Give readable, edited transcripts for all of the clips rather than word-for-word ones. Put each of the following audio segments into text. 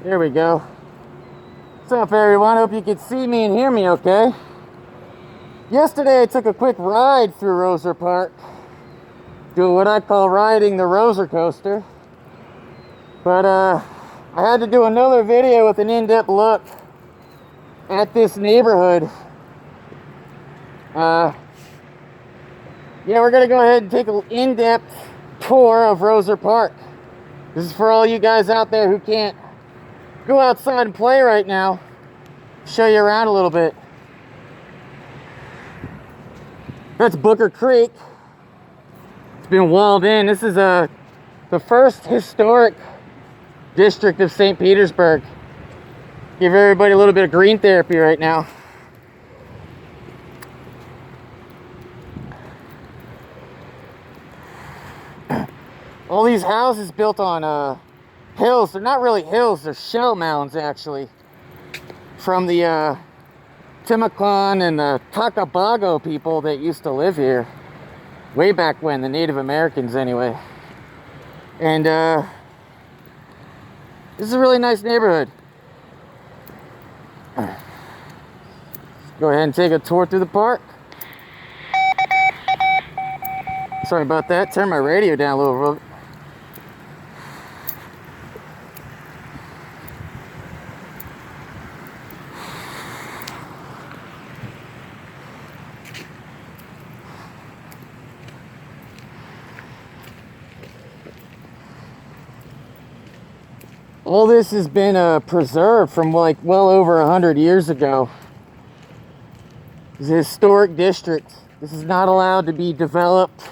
There we go. What's up, everyone? Hope you can see me and hear me okay. Yesterday I took a quick ride through Roser Park, doing what I call riding the Roser coaster. But I had to do another video with an in-depth look at this neighborhood. Yeah, we're gonna go ahead and take an in-depth tour of Roser Park. This is for all you guys out there who can't go outside and play right now. Show you around a little bit. That's Booker Creek. It's been walled in. This is the first historic district of St. Petersburg. Give everybody a little bit of green therapy right now. All these houses built on hills. They're not really hills, they're shell mounds actually. From the Timokon and the Takabago people that used to live here. Way back when, the Native Americans anyway. And this is a really nice neighborhood. Let's go ahead and take a tour through the park. Sorry about that, turn my radio down a little bit. All this has been preserved from like well over 100 years ago. It's a historic district. This is not allowed to be developed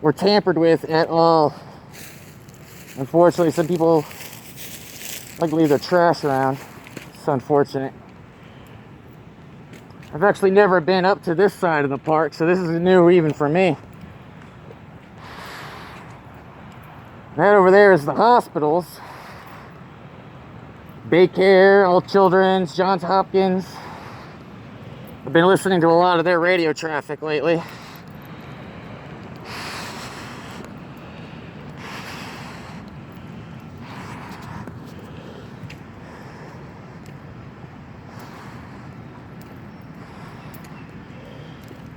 or tampered with at all. Unfortunately, some people like to leave their trash around. It's unfortunate. I've actually never been up to this side of the park, so this is new even for me. That over there is the hospitals. Baycare, All Children's, Johns Hopkins. I've been listening to a lot of their radio traffic lately. I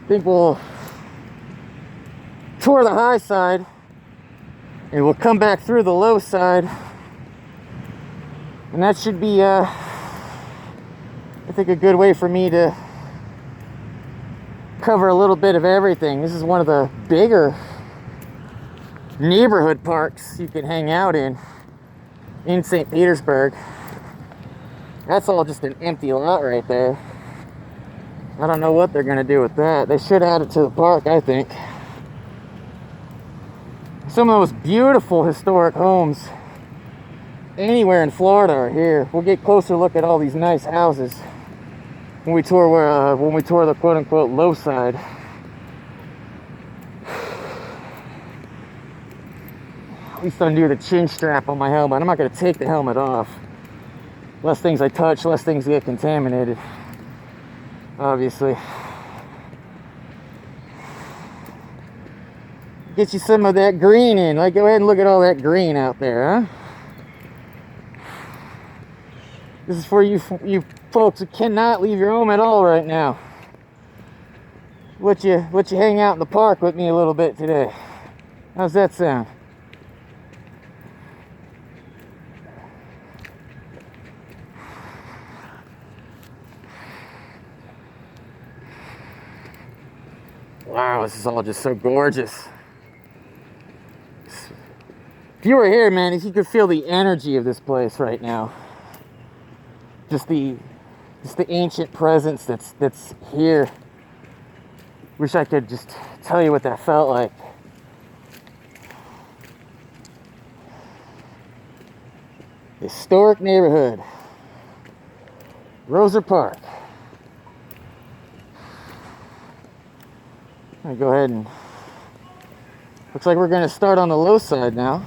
think we'll tour the high side and we'll come back through the low side. And that should be, I think, a good way for me to cover a little bit of everything. This is one of the bigger neighborhood parks you can hang out in St. Petersburg. That's all just an empty lot right there. I don't know what they're going to do with that. They should add it to the park, I think. Some of the most beautiful historic homes anywhere in Florida are here. We'll get a closer look at all these nice houses when we tour the quote-unquote low side. At least undo the chin strap on my helmet. I'm not going to take the helmet off. Less things I touch, less things get contaminated. Obviously. Get you some of that green in. Like, go ahead and look at all that green out there, huh? This is for you folks who cannot leave your home at all right now. Let you hang out in the park with me a little bit today. How's that sound? Wow, this is all just so gorgeous. If you were here, man, if you could feel the energy of this place right now. Just the ancient presence that's here. Wish I could just tell you what that felt like. Historic neighborhood. Roser Park. I'm gonna go ahead and looks like we're gonna start on the low side now.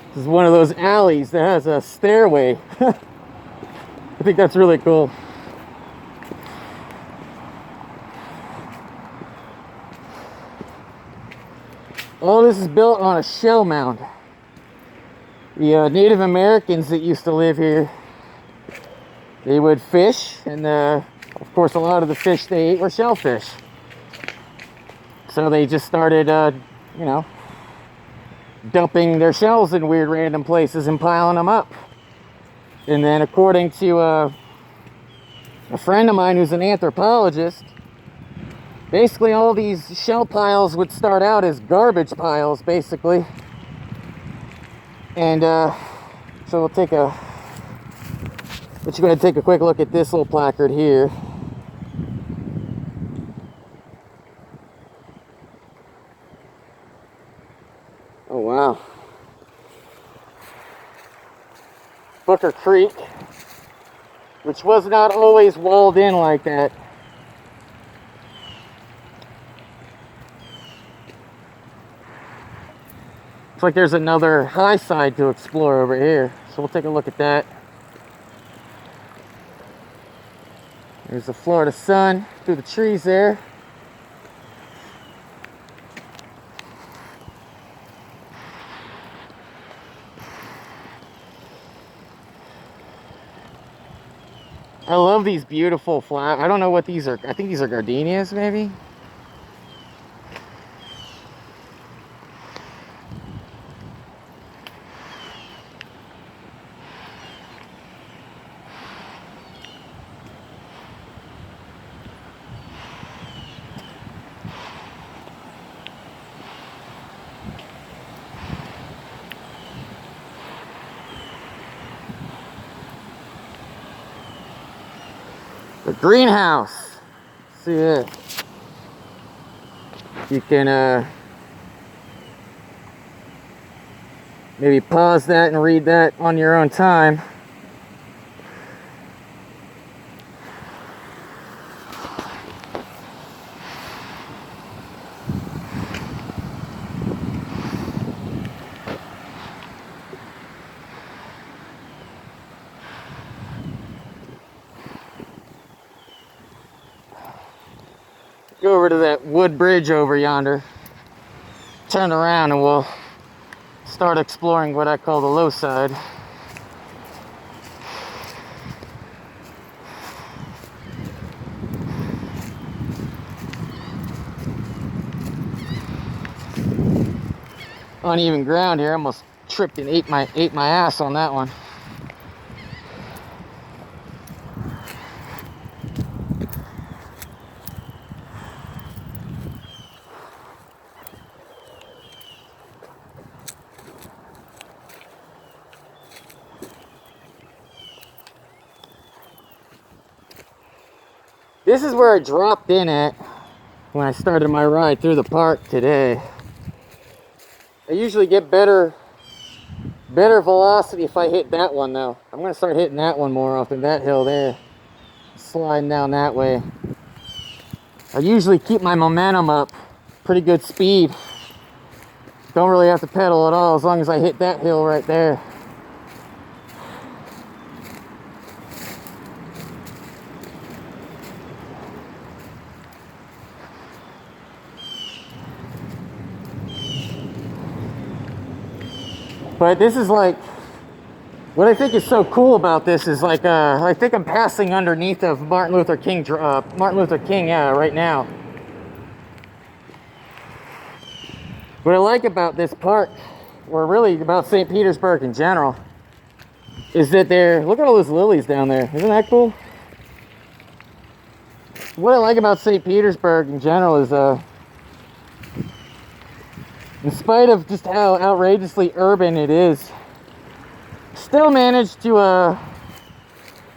This is one of those alleys that has a stairway. I think that's really cool. All this is built on a shell mound. The Native Americans that used to live here, they would fish, and of course a lot of the fish they ate were shellfish. So they just started, you know, dumping their shells in weird random places and piling them up. And then according to a friend of mine who's an anthropologist, basically all these shell piles would start out as garbage piles, basically. And so we'll take a, let's go ahead and take a quick look at this little placard here. Oh wow. Booker Creek, which was not always walled in like that. Looks like there's another high side to explore over here, so we'll take a look at that. There's the Florida sun through the trees there. I love these beautiful flowers. I don't know what these are. I think these are gardenias, maybe. The greenhouse. See it. You can maybe pause that and read that on your own time. Go over to that wood bridge over yonder, turn around, and we'll start exploring what I call the low side. Uneven ground here, almost tripped and ate my ass on that one. This is where I dropped in at when I started my ride through the park today. I usually get better velocity if I hit that one though. I'm gonna start hitting that one more often, that hill there. Sliding down that way. I usually keep my momentum up, pretty good speed. Don't really have to pedal at all as long as I hit that hill right there. But this is like, what I think is so cool about this is like, I think I'm passing underneath of Martin Luther King, right now. What I like about this park, or really about St. Petersburg in general, is that look at all those lilies down there. Isn't that cool? What I like about St. Petersburg in general is, in spite of just how outrageously urban it is, still managed to,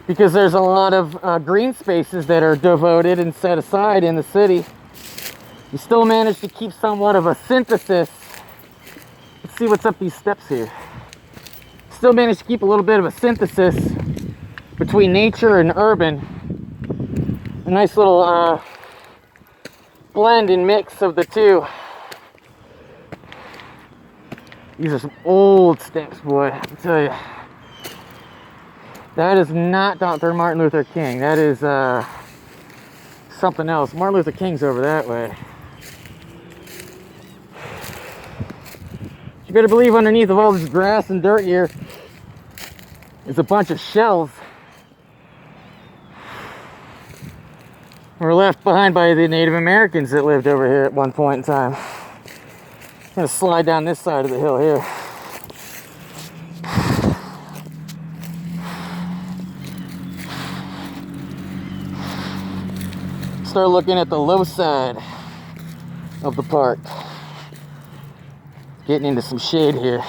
because there's a lot of green spaces that are devoted and set aside in the city, you still manage to keep somewhat of a synthesis. Let's see what's up these steps here. Still manage to keep a little bit of a synthesis between nature and urban. A nice little blend and mix of the two. These are some old steps, boy, I can tell you. That is not Dr. Martin Luther King. That is something else. Martin Luther King's over that way. You better believe underneath of all this grass and dirt here is a bunch of shells. Were left behind by the Native Americans that lived over here at one point in time. I'm gonna slide down this side of the hill here. Start looking at the low side of the park. Getting into some shade here.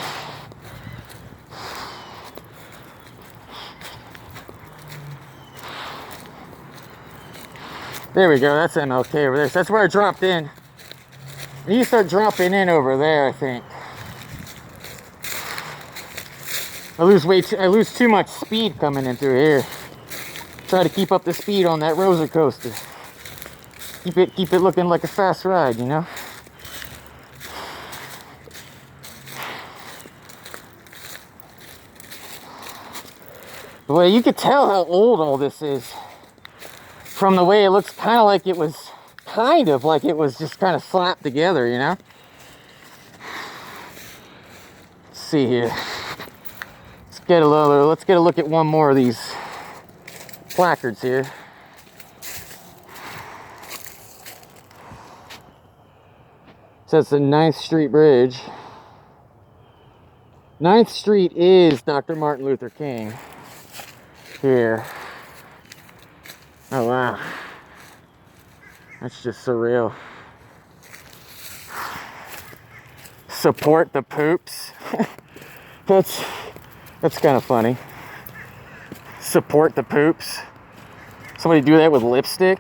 There we go, that's MLK over there. So that's where I dropped in. And you start dropping in over there, I think. I lose too much speed coming in through here. Try to keep up the speed on that roller coaster. Keep it looking like a fast ride, you know? The way you could tell how old all this is from the way it looks, kind of like it was just kind of slapped together, you know? Let's see here. Let's get a look at one more of these placards here. So it's the 9th Street Bridge. 9th Street is Dr. Martin Luther King here. Oh wow. That's just surreal. Support the poops. That's kind of funny. Support the poops. Somebody do that with lipstick?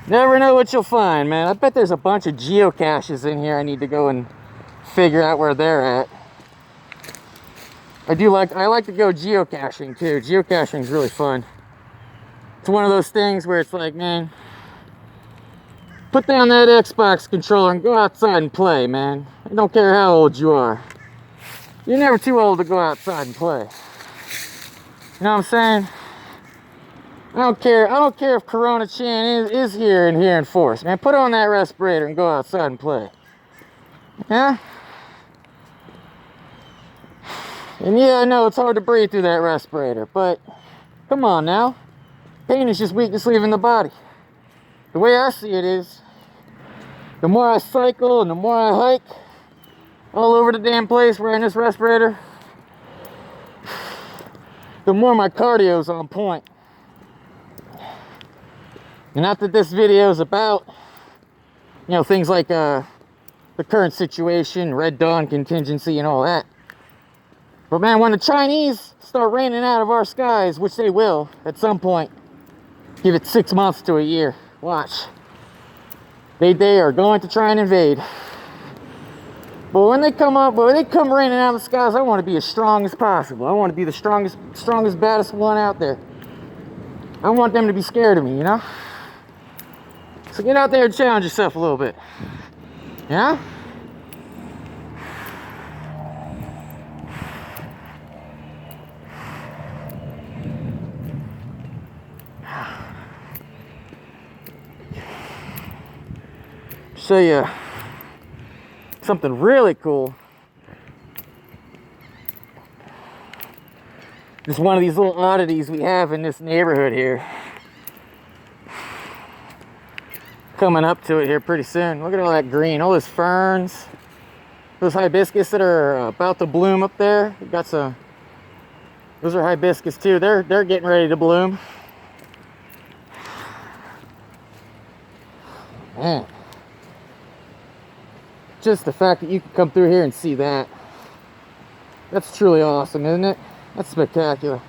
Never know what you'll find, man. I bet there's a bunch of geocaches in here I need to go and figure out where they're at. I like to go geocaching too. Geocaching is really fun. It's one of those things where it's like, man, put down that Xbox controller and go outside and play, man. I don't care how old you are. You're never too old to go outside and play. You know what I'm saying? I don't care if Corona Chan is here in force, man. Put on that respirator and go outside and play. Yeah? And yeah, I know it's hard to breathe through that respirator, but come on now. Pain is just weakness leaving the body. The way I see it is, the more I cycle and the more I hike all over the damn place wearing this respirator, the more my cardio's on point. And not that this video is about, you know, things like the current situation, Red Dawn contingency and all that. But man, when the Chinese start raining out of our skies, which they will at some point, give it 6 months to a year, watch. They are going to try and invade. But when they come raining out of the skies, I want to be as strong as possible. I want to be the strongest, baddest one out there. I want them to be scared of me, you know? So get out there and challenge yourself a little bit. Yeah? Show you something really cool. Just one of these little oddities we have in this neighborhood here. Coming up to it here pretty soon. Look at all that green, all those ferns, those hibiscus that are about to bloom up there. We got some. Those are hibiscus too. They're getting ready to bloom. Man, just the fact that you can come through here and see that—that's truly awesome, isn't it? That's spectacular.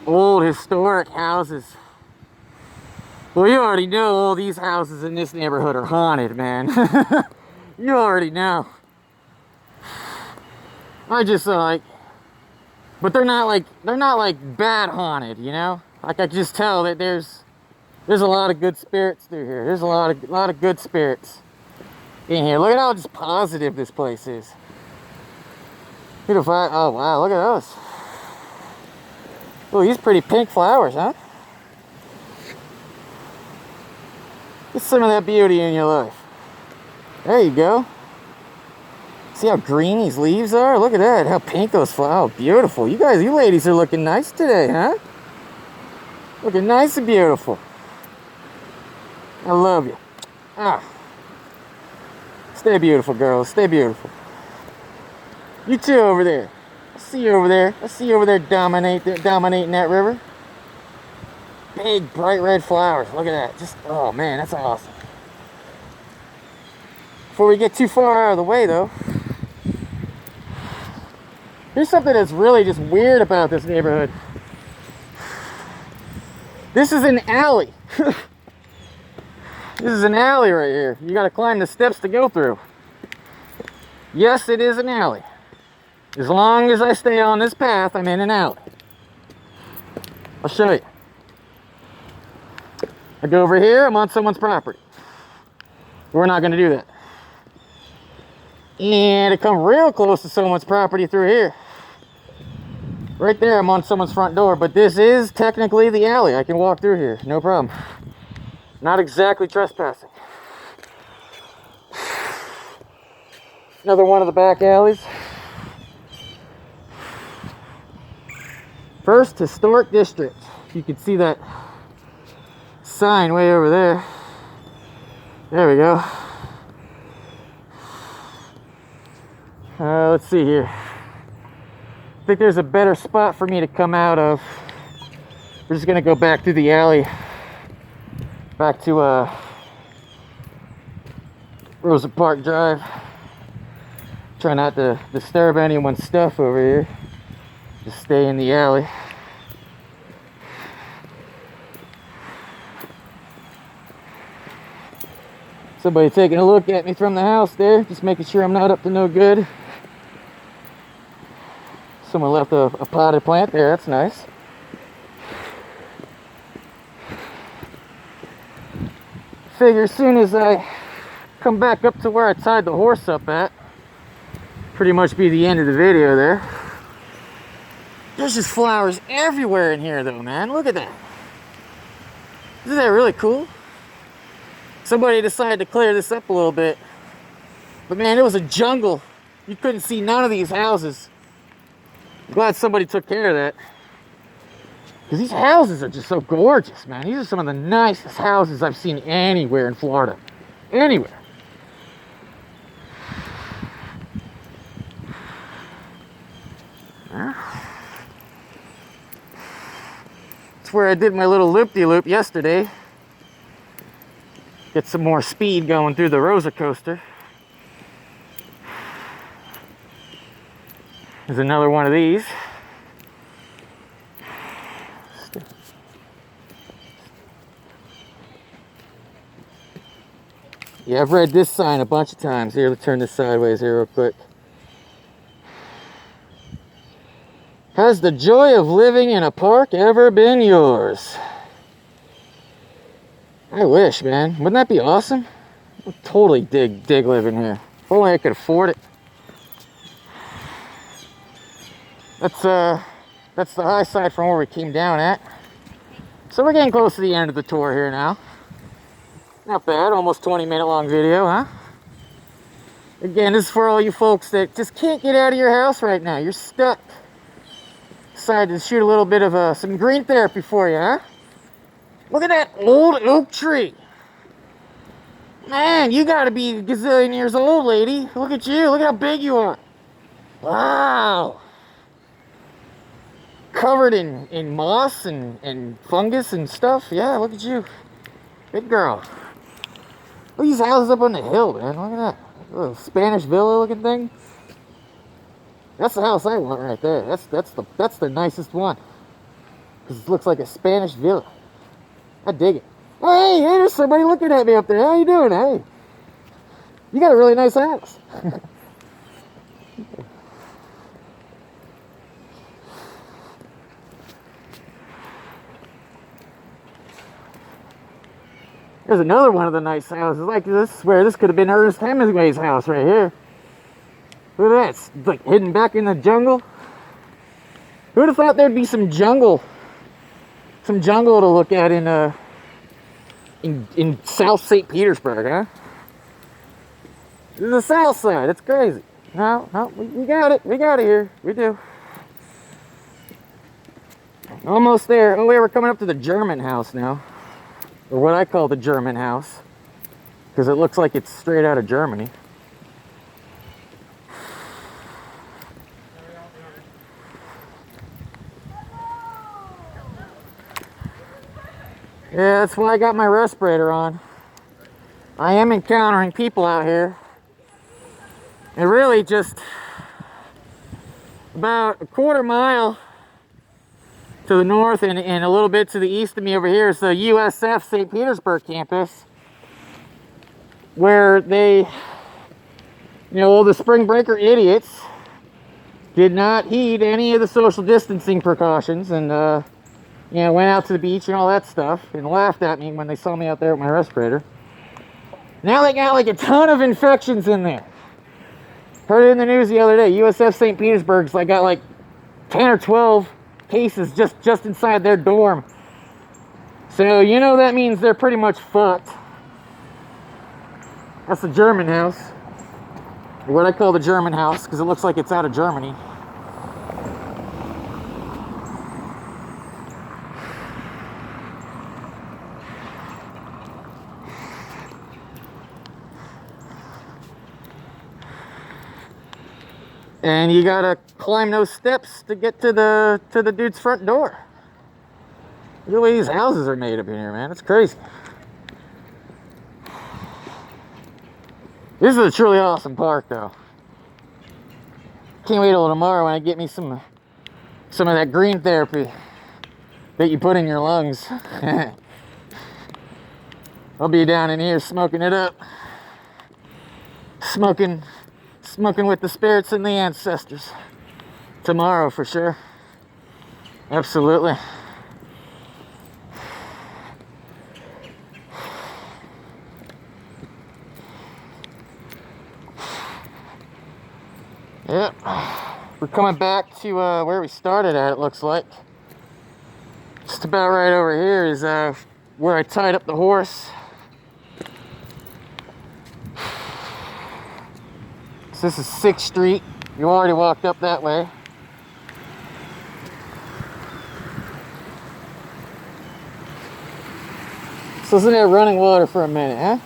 Old historic houses. Well, you already know all these houses in this neighborhood are haunted, man. You already know. I just like, but they're not like bad haunted, you know? Like I just tell that there's a lot of good spirits through here. There's a lot of good spirits in here. Look at how just positive this place is. Beautiful. Oh wow, look at those. Oh, these pretty pink flowers, huh? Get some of that beauty in your life. There you go. See how green these leaves are? Look at that. How pink those flowers. Oh, beautiful. You guys, you ladies are looking nice today, huh? Looking nice and beautiful. I love you. Ah. Stay beautiful, girls. Stay beautiful. You too over there. I see you over there. I see you over there dominating that river. Big, bright red flowers. Look at that. Just, oh man, that's awesome. Before we get too far out of the way, though, here's something that's really just weird about this neighborhood. This is an alley. This is an alley right here. You gotta climb the steps to go through. Yes, it is an alley. As long as I stay on this path, I'm in an alley. I'll show you. I go over here, I'm on someone's property. We're not gonna do that. And I come real close to someone's property through here. Right there, I'm on someone's front door, but this is technically the alley. I can walk through here, no problem. Not exactly trespassing. Another one of the back alleys. First Historic District. You can see that sign way over there. There we go. Let's see here. I think there's a better spot for me to come out of. We're just gonna go back through the alley, back to Rosa Park Drive. Try not to disturb anyone's stuff over here. Just stay in the alley. Somebody taking a look at me from the house there, just making sure I'm not up to no good. Someone left a potted plant there, that's nice. Figure as soon as I come back up to where I tied the horse up at, pretty much be the end of the video there. There's just flowers everywhere in here though, man. Look at that. Isn't that really cool? Somebody decided to clear this up a little bit. But man, it was a jungle. You couldn't see none of these houses. I'm glad somebody took care of that. Because these houses are just so gorgeous, man. These are some of the nicest houses I've seen anywhere in Florida. Anywhere. It's where I did my little loop-de-loop yesterday. Get some more speed going through the roller coaster. There's another one of these. Yeah, I've read this sign a bunch of times. Here, let's turn this sideways here real quick. Has the joy of living in a park ever been yours? I wish, man. Wouldn't that be awesome? I'd totally dig living here. If only I could afford it. That's the high side from where we came down at. So we're getting close to the end of the tour here now. Not bad, almost 20-minute long video, huh? Again, this is for all you folks that just can't get out of your house right now. You're stuck. Decided to shoot a little bit of some green therapy for you, huh? Look at that old oak tree. Man, you gotta be a gazillion years old, lady. Look at you, look at how big you are. Wow. Covered in moss and fungus and stuff. Yeah, look at you. Big girl. Look at these houses up on the hill, man. Look at that. Little Spanish villa looking thing. That's the house I want right there. That's the nicest one. Because it looks like a Spanish villa. I dig it. Hey, there's somebody looking at me up there. How you doing? Hey, you got a really nice house. There's another one of the nice houses. Like this, where this could have been Ernest Hemingway's house right here. Look at that. It's like hidden back in the jungle. Who'd have thought there'd be some jungle to look at in South St. Petersburg, huh? This is the south side. It's crazy. No, we got it. We got it here. We do. Almost there. Oh, wait, we're coming up to the German house now. Or what I call the German house. Because it looks like it's straight out of Germany. Yeah, that's why I got my respirator on. I am encountering people out here. And really just about a quarter mile to the north and a little bit to the east of me over here is the USF St. Petersburg campus. Where they, you know, all the spring breaker idiots did not heed any of the social distancing precautions and, you know, went out to the beach and all that stuff and laughed at me when they saw me out there with my respirator. Now they got like a ton of infections in there. Heard it in the news the other day. USF St. Petersburg's like got like 10 or 12 cases just inside their dorm. So, you know, that means they're pretty much fucked. That's the German house. What I call the German house, because it looks like it's out of Germany. And you gotta climb those steps to get to the dude's front door. Look at the way these houses are made up in here, man. It's crazy. This is a truly awesome park, though. Can't wait till tomorrow when I get me some of that green therapy that you put in your lungs. I'll be down in here smoking it up. Smoking with the spirits and the ancestors. Tomorrow for sure. Absolutely. Yep. We're coming back to where we started at, it looks like. Just about right over here is where I tied up the horse. So this is 6th Street. You already walked up that way. So isn't there running water for a minute, huh?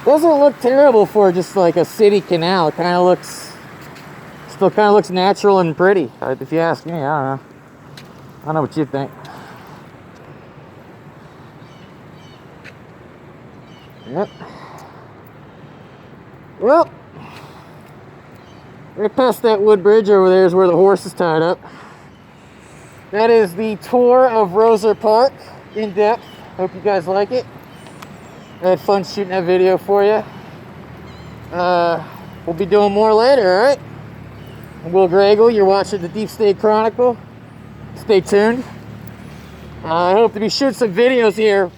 Doesn't look terrible for just like a city canal. It kind of looks, still kind of looks natural and pretty. If you ask me, I don't know. I don't know what you think. Yep. Well, right past that wood bridge over there is where the horse is tied up. That is the tour of Roser Park in depth. Hope you guys like it. I had fun shooting that video for you. We'll be doing more later, alright? I'm Will Gragel, you're watching the Deep State Chronicle. Stay tuned. I hope to be shooting some videos here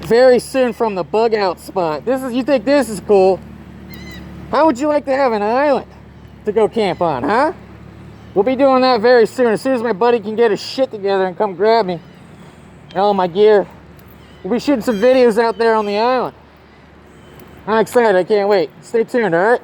very soon from the bug out spot. You think this is cool? How would you like to have an island to go camp on, huh? We'll be doing that very soon. As soon as my buddy can get his shit together and come grab me and all my gear. We'll be shooting some videos out there on the island. I'm excited. I can't wait. Stay tuned, all right?